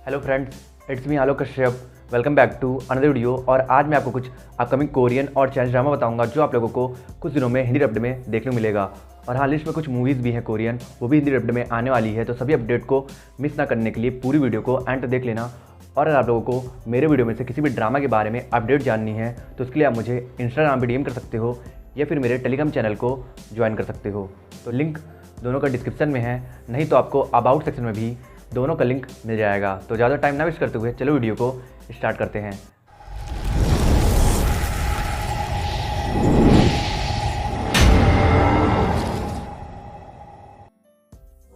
Hello friends, it's me Alok Kashyap. Welcome back to another video. और आज मैं आपको कुछ अपकमिंग कोरियन और चाइनीज ड्रामा बताऊंगा जो आप लोगों को कुछ दिनों में हिंदी डब्ड में देखने को मिलेगा। और हाँ, लिस्ट में कुछ मूवीज़ भी हैं कोरियन, वो भी हिंदी डब्ड में आने वाली है। तो सभी अपडेट को मिस ना करने के लिए पूरी वीडियो को एंड तक देख लेना। और अगर आप लोगों को मेरे वीडियो में से किसी भी ड्रामा के बारे में अपडेट जाननी है तो उसके लिए आप मुझे इंस्टाग्राम पर डीएम कर सकते हो या फिर मेरे टेलीग्राम चैनल को ज्वाइन कर सकते हो। तो लिंक दोनों का डिस्क्रिप्शन में है, नहीं तो आपको अबाउट सेक्शन में भी दोनों का लिंक मिल जाएगा। तो ज़्यादा टाइम ना वेस्ट करते हुए चलो वीडियो को स्टार्ट करते हैं।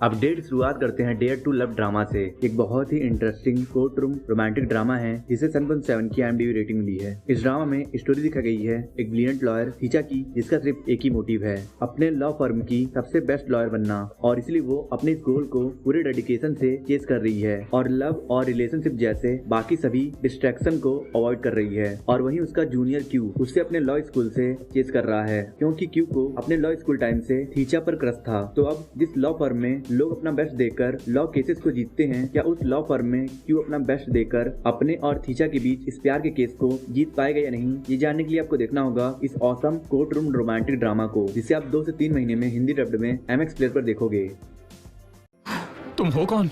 अपडेट शुरुआत करते हैं डेयर टू लव ड्रामा से। एक बहुत ही interesting court room romantic drama है जिसे 7.7 की IMDb रेटिंग मिली है। इस ड्रामा में स्टोरी दिखाई गई है एक ब्रिलियंट लॉयर थीचा की, जिसका सिर्फ एक ही मोटिव है अपने लॉ फर्म की सबसे बेस्ट लॉयर बनना, और इसलिए वो अपने इस गोल को पूरे डेडिकेशन से चेस कर रही है और लव और रिलेशनशिप जैसे बाकी सभी डिस्ट्रैक्शन को अवॉइड कर रही है। और वहीं उसका जूनियर क्यू उससे अपने लॉ स्कूल से चेस कर रहा है, क्योंकि क्यू को अपने लॉ स्कूल टाइम से थीचा पर क्रश था। तो अब जिस लॉ फर्म में लोग अपना बेस्ट देकर लॉ केसेस को जीतते हैं, क्या उस लॉ फर्म में क्यू अपना बेस्ट देकर अपने और थीचा के बीच इस प्यार के केस को जीत पाएगा या नहीं, ये जानने के लिए आपको देखना होगा इस awesome court room romantic drama को, जिसे आप 2 से 3 महीने में हिंदी डब्ड में MX प्लेयर पर देखोगे। तुम हो कौन?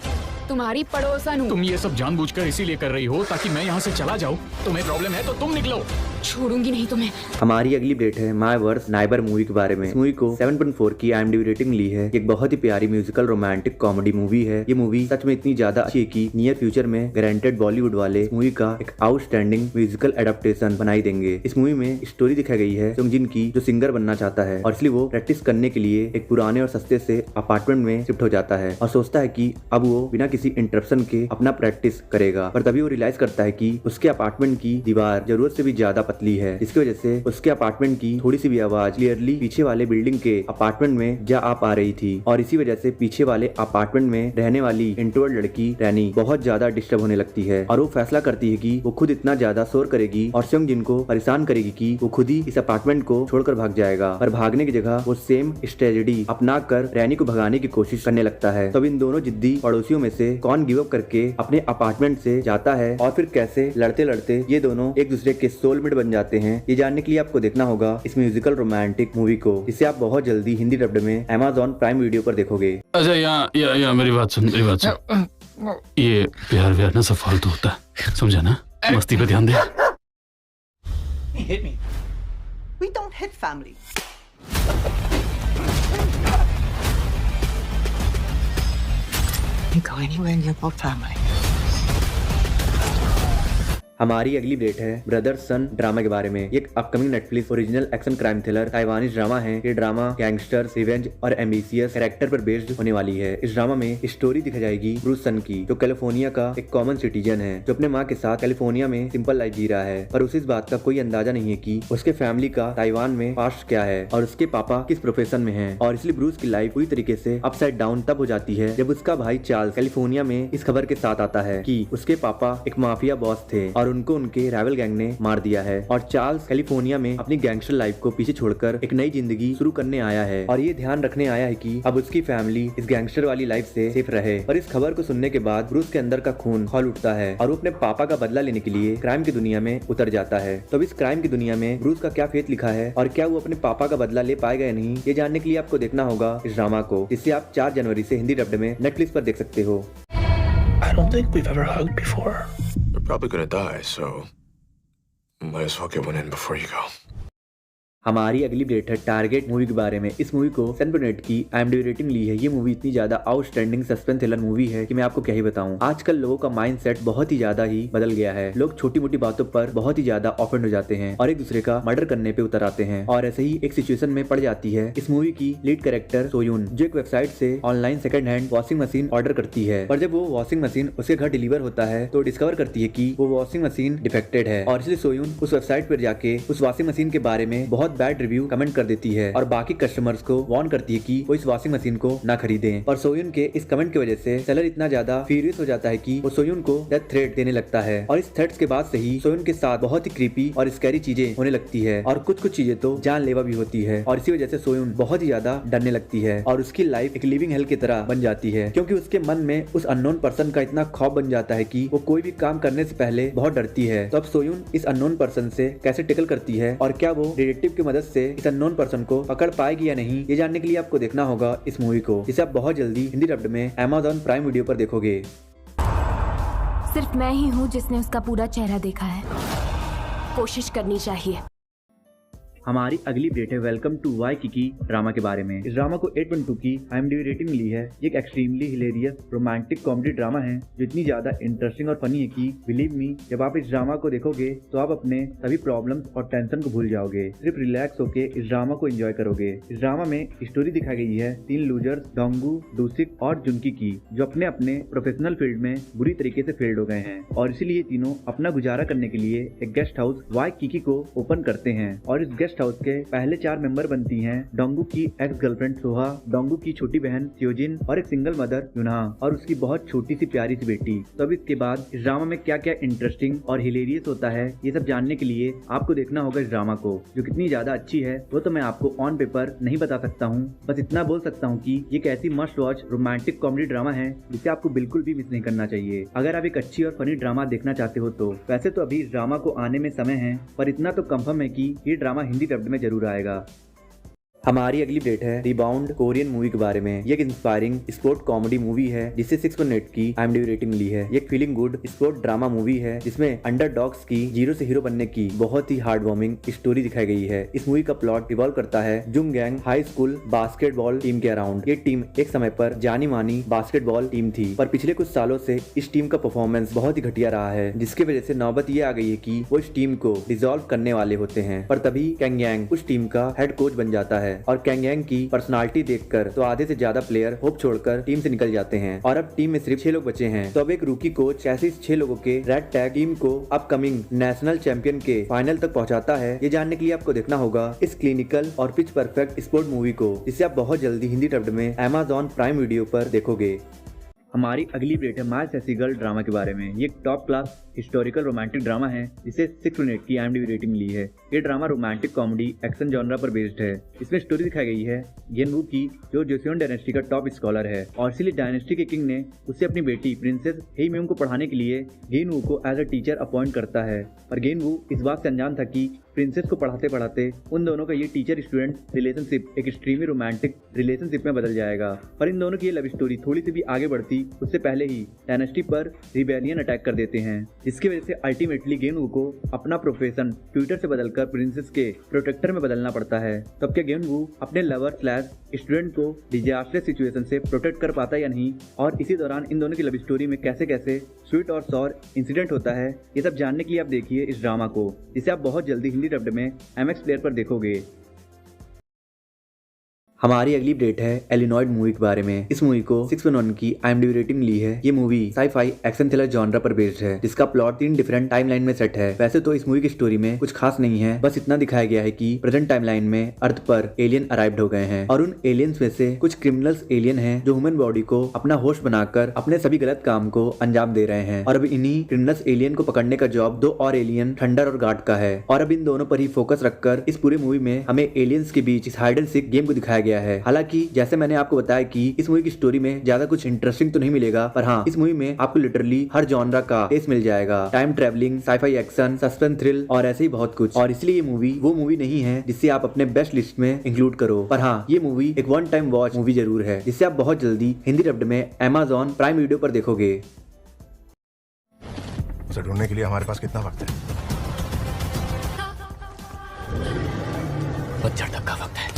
तुम्हारी पड़ोसन हूँ। तुम ये सब जानबूझकर इसीलिए कर रही हो ताकि मैं यहाँ से चला जाऊँ? तुम्हें प्रॉब्लम है तो तुम निकलो। छोड़ूंगी नहीं तुम्हें। हमारी अगली अपडेट है माय वर्स नाइबर मूवी के बारे में। इस मूवी को 7.4 की IMDb रेटिंग मिली है। एक बहुत ही प्यारी म्यूजिकल रोमांटिक कॉमेडी मूवी है। ये मूवी सच में इतनी ज्यादा अच्छी है कि नियर फ्यूचर में गारंटेड बॉलीवुड वाले इस मूवी का एक आउटस्टैंडिंग म्यूजिकल एडेप्टेशन बनाई देंगे। इस मूवी में स्टोरी दिखाई गई है सुंगजिन की, जो सिंगर बनना चाहता है और इसलिए वो प्रैक्टिस करने के लिए एक पुराने और सस्ते से अपार्टमेंट में शिफ्ट हो जाता है और सोचता है कि अब वो बिना किसी इंटरप्शन के अपना प्रैक्टिस करेगा। पर तभी वो रियलाइज करता है कि उसके अपार्टमेंट की दीवार जरूरत से भी ज्यादा पतली है, जिसकी वजह से उसके अपार्टमेंट की थोड़ी सी भी आवाज क्लियरली पीछे वाले बिल्डिंग के अपार्टमेंट में जा आ पा रही थी। और इसी वजह से पीछे वाले अपार्टमेंट में रहने वाली इंट्रोवर्ट लड़की रैनी बहुत ज्यादा डिस्टर्ब होने लगती है और वो फैसला करती है कि वो खुद इतना ज्यादा शोर करेगी और सुंगजिन को परेशान करेगी कि वो खुद ही इस अपार्टमेंट को छोड़कर भाग जाएगा। पर भागने की जगह वो सेम स्ट्रेटजी अपना कर रैनी को भगाने की कोशिश करने लगता है। तब इन दोनों जिद्दी पड़ोसियों में से कौन गिव अप करके अपने अपार्टमेंट से जाता है और फिर कैसे लड़ते लड़ते ये दोनों एक दूसरे के सोलमेट बन जाते हैं, ये जानने के लिए आपको देखना होगा इस म्यूजिकल रोमांटिक मूवी को, जिसे आप बहुत जल्दी हिंदी डब्ड में Amazon प्राइम वीडियो पर देखोगे। अच्छा यहाँ मेरी बात सुन। ये प्यार व्यार ना सब फालतू होता है, समझा ना? मस्ती पे ध्यान दे। He hit me. We don't hit family. You go anywhere near your family. हमारी अगली अपडेट है ब्रदर सन ड्रामा के बारे में। एक upcoming Netflix original action crime thriller Taiwanese drama है। ये ड्रामा गैंगस्टर्स, रिवेंज और एम्बिशियस कैरेक्टर पर बेस्ड होने वाली है। इस ड्रामा में स्टोरी दिखाई जाएगी ब्रूस सन की, जो कैलिफोर्निया का एक कॉमन सिटीजन है, जो अपने माँ के साथ कैलिफोर्निया में सिंपल लाइफ जी रहा है। पर उसे इस बात का कोई अंदाजा नहीं है कि उसके फैमिली का ताइवान में पास्ट क्या है और उसके पापा किस प्रोफेशन में है। और इसलिए ब्रूस की लाइफ पूरी तरीके से अपसाइड डाउन तब हो जाती है जब उसका भाई चार्ल्स कैलिफोर्निया में इस खबर के साथ आता है कि उसके पापा एक माफिया बॉस थे और उनको उनके राइवल गैंग ने मार दिया है। और चार्ल्स कैलिफोर्निया में अपनी गैंगस्टर लाइफ को पीछे छोड़कर एक नई जिंदगी शुरू करने आया है और ये ध्यान रखने आया है कि अब उसकी फैमिली इस गैंगस्टर वाली लाइफ से सेफ रहे। और इस खबर को सुनने के बाद ब्रूस के अंदर का खून खौल उठता है और वो अपने पापा का बदला लेने के लिए क्राइम की दुनिया में उतर जाता है। तो इस क्राइम की दुनिया में ब्रूस का क्या फेथ लिखा है और क्या वो अपने पापा का बदला ले पाएगा या नहीं, ये जानने के लिए आपको देखना होगा इस ड्रामा को, जिससे आप 4 जनवरी से हिंदी डब्ड में नेटफ्लिक्स पर देख सकते हो। I don't think we've ever hugged before. You're probably gonna die, so might as well get one in before you go. हमारी अगली अपडेट है टारगेट मूवी के बारे में। इस मूवी को 7.8 की IMDb रेटिंग ली है। ये मूवी इतनी ज्यादा आउटस्टैंडिंग सस्पेंस थ्रिलर मूवी है कि मैं आपको क्या ही बताऊं। आजकल लोगों का माइंडसेट बहुत ही ज्यादा ही बदल गया है। लोग छोटी मोटी बातों पर बहुत ही ज्यादा ऑफेंड हो जाते हैं और एक दूसरे का मर्डर करने पे उतर आते हैं। और ऐसे ही एक सिचुएशन में पड़ जाती है इस मूवी की लीड कैरेक्टर सोयून, जो एक वेबसाइट से online second hand washing machine order करती है। पर जब वो वॉशिंग मशीन उसके घर डिलीवर होता है तो डिस्कवर करती है कि वो वॉशिंग मशीन डिफेक्टेड है और इसलिए सोयून उस वेबसाइट पर जाके उस वॉशिंग मशीन के बारे में बहुत बहुत बैड रिव्यू कमेंट कर देती है और बाकी कस्टमर्स को वार्न करती है कि वो इस वॉशिंग मशीन को ना खरीदें। और सोयुन के इस कमेंट की वजह से सेलर इतना ज्यादा फ्यूरियस हो जाता है कि वो सोयुन को डेथ थ्रेट देने लगता है और इस थ्रेट्स के बाद से ही सोयुन के साथ बहुत ही क्रीपी और स्कैरी चीजें होने लगती है और कुछ चीजें तो जानलेवा भी होती है और इसी वजह से सोयुन बहुत ही ज्यादा डरने लगती है और उसकी लाइफ एक लिविंग हेल की तरह बन जाती है, क्योंकि उसके मन में उस अननोन पर्सन का इतना खौफ बन जाता है कि वो कोई भी काम करने से पहले बहुत डरती है। तो अब सोयुन इस अननोन पर्सन से कैसे टेकल करती है और क्या वो डिटेक्टिव की मदद से इस अननोन पर्सन को पकड़ पाएगी या नहीं, ये जानने के लिए आपको देखना होगा इस मूवी को, जिसे आप बहुत जल्दी हिंदी डब्ड में Amazon प्राइम वीडियो पर देखोगे। सिर्फ मैं ही हूँ जिसने उसका पूरा चेहरा देखा है। कोशिश करनी चाहिए। हमारी अगली अपडेट है वेलकम टू वाइकिकी ड्रामा के बारे में। इस ड्रामा को 8.2 की IMDb रेटिंग मिली है। ये एक extremely hilarious romantic comedy drama है जो इतनी ज्यादा इंटरेस्टिंग और फनी है कि बिलीव मी, जब आप इस ड्रामा को देखोगे तो आप अपने सभी प्रॉब्लम्स और टेंशन को भूल जाओगे, सिर्फ रिलैक्स होके इस ड्रामा को एंजॉय करोगे। इस ड्रामा में स्टोरी दिखाई गई है 3 लूजर्स डोंगू, डूसिक और जुनकी की, जो अपने अपने प्रोफेशनल फील्ड में बुरी तरीके से फेल्ड हो गए हैं और इसीलिए तीनों अपना गुजारा करने के लिए एक गेस्ट हाउस वाइकिकी को ओपन करते हैं। और इस गेस्ट हाउस के पहले 4 मेंबर बनती हैं डोंगू की एक्स गर्लफ्रेंड सोहा, डोंगू की छोटी बहन सियोजिन और एक सिंगल मदर यूना और उसकी बहुत छोटी सी प्यारी सी बेटी। तो अब इसके बाद इस ड्रामा में क्या क्या इंटरेस्टिंग और हिलेरियस होता है, ये सब जानने के लिए आपको देखना होगा इस ड्रामा को, जो कितनी ज्यादा अच्छी है वो तो मैं आपको ऑन पेपर नहीं बता सकता हूँ। बस इतना बोल सकता हूँ कि ये एक ऐसी must watch romantic comedy drama है जिसे आपको बिल्कुल भी मिस नहीं करना चाहिए अगर आप एक अच्छी और फनी ड्रामा देखना चाहते हो तो। वैसे तो अभी इस ड्रामा को आने में समय है, पर इतना तो कंफर्म है कि ये ड्रामा हिंदी डब्ड में जरूर आएगा। हमारी अगली अपडेट है रिबाउंड कोरियन मूवी के बारे में। ये एक इंस्पायरिंग स्पोर्ट कॉमेडी मूवी है जिसे 6.8 की IMDb रेटिंग मिली है। ये एक feeling good sport drama movie है जिसमें अंडरडॉग्स की जीरो से हीरो बनने की बहुत ही हार्ड वार्मिंग स्टोरी दिखाई गई है। इस मूवी का प्लॉट रिवॉल्व करता है जुंगगैंग हाई स्कूल बास्केटबॉल टीम के अराउंड। ये टीम एक समय पर जानी मानी बास्केटबॉल टीम थी, पर पिछले कुछ सालों से इस टीम का परफॉर्मेंस बहुत ही घटिया रहा है, जिसकी वजह से नौबत ये आ गई है कि वो इस टीम को डिसॉल्व करने वाले होते हैं। पर तभी कैंगयांग उस टीम का हेड कोच बन जाता है और कैंगयांग की पर्सनालिटी देखकर तो आधे से ज्यादा प्लेयर होप छोड़कर टीम से निकल जाते हैं और अब टीम में सिर्फ 6 लोग बचे हैं। तो अब एक रूकी कोच कैसे इस 6 लोगों के रेड टैग टीम को अपकमिंग नेशनल चैंपियन के फाइनल तक पहुंचाता है, ये जानने के लिए आपको देखना होगा इस क्लिनिकल और पिच परफेक्ट स्पोर्ट मूवी को, जिसे आप बहुत जल्दी हिंदी डब्ड में Amazon प्राइम वीडियो पर देखोगे। हमारी अगली अपडेट है माय सेक्सी गर्ल ड्रामा के बारे में। ये एक top class historical romantic drama है जिसे 6.8 की IMDb रेटिंग मिली है। ये drama romantic comedy action genre पर बेस्ड है। इसमें स्टोरी दिखाई गई है गेनवू की, जो जोसेओन डायनेस्टी का टॉप स्कॉलर है और इसीलिए डायनेस्टी के किंग ने उससे अपनी बेटी प्रिंसेस हेईम्यूंग को पढ़ाने के लिए गेनवू को एज अ टीचर अपॉइंट करता है। पर गेनवू इस बात से अनजान था कि प्रिंसेस को पढ़ाते पढ़ाते उन दोनों का ये टीचर स्टूडेंट रिलेशनशिप एक एक्सट्रीमली रोमांटिक रिलेशनशिप में बदल जाएगा। पर इन दोनों की ये लव स्टोरी थोड़ी सी भी आगे बढ़ती उससे पहले ही डायनेस्टी पर रिबेलियन अटैक कर देते हैं, जिसकी वजह से अल्टीमेटली गेनवू को अपना प्रोफेशन ट्यूटर से बदलकर प्रिंसेस के प्रोटेक्टर में बदलना पड़ता है। तब क्या गेनवू अपने लवर स्लैश स्टूडेंट को डिजास्टरस सिचुएशन से प्रोटेक्ट कर पाता या नहीं, और इसी दौरान इन दोनों की लव स्टोरी में कैसे कैसे स्वीट और सॉर इंसिडेंट होता है, ये सब जानने के लिए आप देखिए इस ड्रामा को, जिसे आप बहुत जल्दी हिंदी डब्ड में MX प्लेयर पर देखोगे। हमारी अगली अपडेट है एलिनॉइड मूवी के बारे में। इस मूवी को 6.1 की IMDb रेटिंग मिली है। ये movie sci-fi action thriller genre पर बेस्ड है, जिसका प्लॉट 3 डिफरेंट टाइमलाइन में सेट है। वैसे तो इस मूवी की स्टोरी में कुछ खास नहीं है, बस इतना दिखाया गया है कि प्रेजेंट टाइमलाइन में अर्थ पर एलियन अराइव्ड हो गए हैं और उन एलियंस में से कुछ क्रिमिनल्स एलियन हैं जो ह्यूमन बॉडी को अपना होस्ट बनाकर अपने सभी गलत काम को अंजाम दे रहे हैं। और अब इन्हीं क्रिमिनल्स एलियन को पकड़ने का जॉब 2 और एलियन थंडर और गार्ड का है और अब इन दोनों पर ही फोकस रखकर इस पूरे मूवी में हमें एलियंस के बीच इस हाइड एंड सीक गेम को दिखाया गया है। हालांकि जैसे मैंने आपको बताया कि इस मूवी की स्टोरी में ज्यादा कुछ इंटरेस्टिंग तो नहीं मिलेगा, पर हाँ, इस मूवी में आपको लिटरली हर जॉनरा का टेस्ट मिल जाएगा। Time travelling, sci-fi action, suspense thrill और ऐसे ही बहुत कुछ। और इसलिए ये मूवी वो मूवी नहीं है जिससे आप अपने बेस्ट लिस्ट में इंक्लूड करो, पर हाँ, ये मूवी एक वन टाइम वॉच मूवी जरूर है, जिससे आप बहुत जल्दी हिंदी डब्ड में Amazon प्राइम वीडियो पर देखोगे। उसे ढूंढने के लिए हमारे पास कितना वक्त है? 50 तक का वक्त है,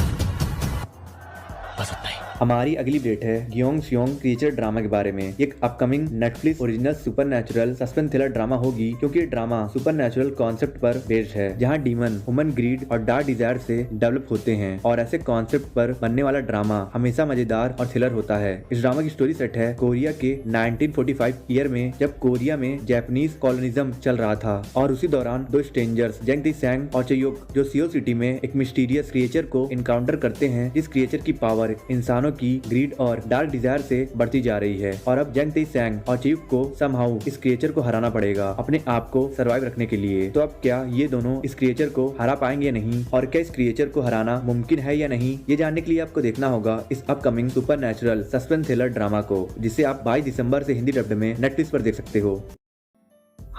बस उतना ही। हमारी अगली अपडेट है ग्योंग स्योंग क्रिएचर ड्रामा के बारे में। एक upcoming Netflix original supernatural suspense thriller drama होगी, क्योंकि ये ड्रामा सुपरनैचुरल कॉन्सेप्ट पर बेस्ड है, जहां डीमन ह्यूमन ग्रीड और डार्क डिजायर से डेवलप होते हैं। और ऐसे कॉन्सेप्ट पर बनने वाला ड्रामा हमेशा मजेदार और थ्रिलर होता है। इस ड्रामा की स्टोरी सेट है कोरिया के 1945 ईयर में, जब कोरिया में जापानीज कॉलोनिज्म चल रहा था। और उसी दौरान दो स्ट्रेंजर्स जंग दी सैंग और चयोक जो सियोल सिटी में एक मिस्टीरियस क्रिएचर को इनकाउंटर करते हैं, जिस क्रिएचर की पावर इंसानों की ग्रीड और डार्क डिजायर से बढ़ती जा रही है। और अब जंग दी सैंग और चयोक को समहाउ इस क्रिएचर को हराना पड़ेगा अपने आप को सर्वाइव रखने के लिए। तो अब क्या ये दोनों इस क्रिएचर को हरा पाएंगे या नहीं, और क्या इस क्रिएचर को हराना मुमकिन है या नहीं, ये जानने के लिए आपको देखना होगा इस upcoming supernatural suspense thriller drama को, जिसे आप 22 दिसंबर से हिंदी डब्ड में नेटफ्लिक्स पर देख सकते हो।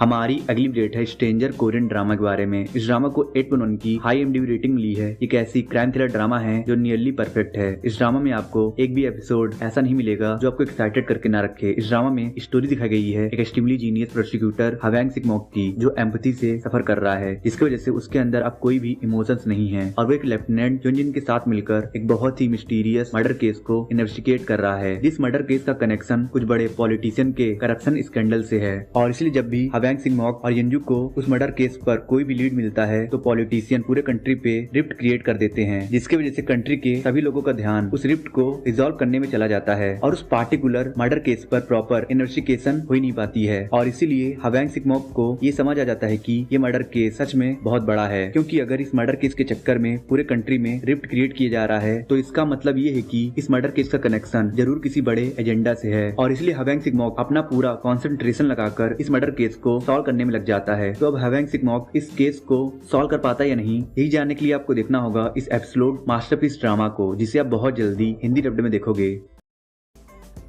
हमारी अगली अपडेट है स्ट्रेंजर कोरियन ड्रामा के बारे में। इस ड्रामा को 8.1 की हाई IMDb रेटिंग मिली है। एक ऐसी क्राइम थ्रिलर ड्रामा है जो नियरली परफेक्ट है। इस ड्रामा में आपको एक भी एपिसोड ऐसा नहीं मिलेगा जो आपको एक्साइटेड करके ना रखे। इस ड्रामा में स्टोरी दिखाई गई है एक एक्सट्रीमली जीनियस प्रोसिक्यूटर हवेंग सिकमोक की, जो एम्पैथी से सफर कर रहा है, जिसकी वजह से उसके अंदर अब कोई भी इमोशंस नहीं है। और वो एक लेफ्टिनेंट जुनजिन के साथ मिलकर एक बहुत ही मिस्टीरियस मर्डर केस को इन्वेस्टिगेट कर रहा है, जिस मर्डर केस का कनेक्शन कुछ बड़े पॉलिटिशियन के करप्शन स्कैंडल से है। और इसलिए जब भी हवेंग सिकमोक और यंजू को उस मर्डर केस पर कोई भी लीड मिलता है, तो पॉलिटिशियन पूरे कंट्री पे रिफ्ट क्रिएट कर देते हैं, जिसकी वजह से कंट्री के सभी लोगों का ध्यान उस रिफ्ट को रिजॉल्व करने में चला जाता है और उस पार्टिकुलर मर्डर केस पर प्रॉपर इन्वेस्टिगेशन हो ही नहीं पाती है। और इसीलिए हवेंग सिकमोक को ये समझ आ जाता है कि ये मर्डर केस सच में बहुत बड़ा है, क्योंकि अगर इस मर्डर केस के चक्कर में पूरे कंट्री में रिफ्ट क्रिएट किया जा रहा है, तो इसका मतलब ये है कि इस मर्डर केस का कनेक्शन जरूर किसी बड़े एजेंडा से है। और इसलिए हवेंग सिकमोक अपना पूरा कॉन्सेंट्रेशन लगाकर इस मर्डर केस को सॉल्व करने में लग जाता है। तो अब हवेंग सिकमोक इस केस को सॉल्व कर पाता है या नहीं, यही जानने के लिए आपको देखना होगा इस एपिसोड मास्टरपीस ड्रामा को, जिसे आप बहुत जल्दी हिंदी डब्ड में देखोगे।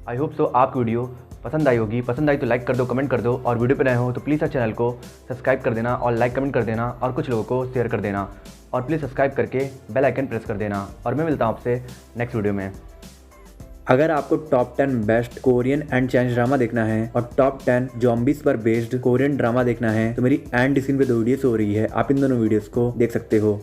आई होप सो आपको वीडियो पसंद आई होगी। पसंद आई तो लाइक कर दो, कमेंट कर दो, और वीडियो पे नए हो तो प्लीज़ इस चैनल को सब्सक्राइब कर देना और लाइक कमेंट कर देना और कुछ लोगों को शेयर कर देना, और प्लीज़ सब्सक्राइब करके बेल आइकन प्रेस कर देना। और मैं मिलता हूँ आपसे नेक्स्ट वीडियो में। अगर आपको top 10 best Korean and Chinese drama देखना है और टॉप 10 ज़ॉम्बीज पर बेस्ड कोरियन ड्रामा देखना है, तो मेरी एंड स्क्रीन पे 2 वीडियोस हो रही है, आप इन दोनों वीडियोस को देख सकते हो।